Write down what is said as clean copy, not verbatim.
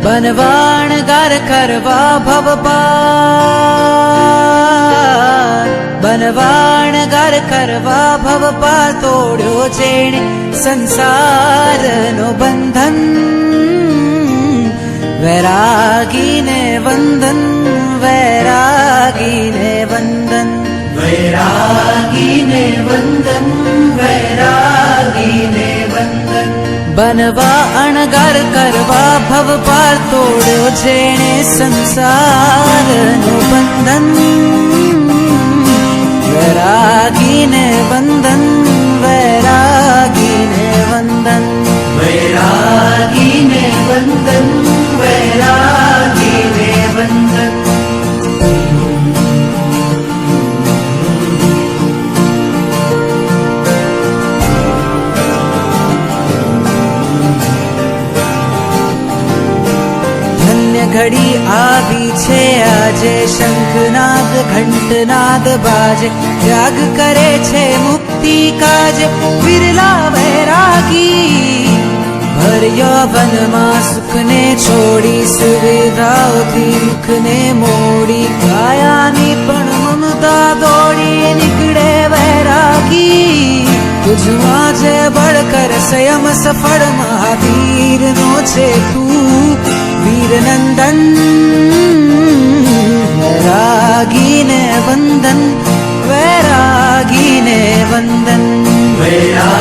बनवाणगार करवा भव पार, बनवाणगार करवा भव पार, तोड्यो जेणे संसारनो बंधन, वैरागीने वंदन, वैरागीने वंदन, वैरागीने वंदन, वैरागीने वंदन। बनवा अणगार करवा भव पार, तोड्यो जेणे संसारनो बंधन, वैरागीने वंदन, वैरागीने वंदन, वैरागीने वंदन, वैरागीने वंदन। घड़ी आवी छे आजे, शंखनाद घंटनाद बाजे, त्याग करे छे मुक्ति काज, विरला वैरागी। भर यौवन मां सुख ने छोड़ी, सुविधाओथी मुख ने मोड़ी, कायानी पण ममता दौड़ी, निकळे वैरागी। तुझमां जे बळकर संयम सफल, महावीर नो छे तू वीर नंदन। वैरागीने वंदन, वैरागीने वंदन, वैरागीने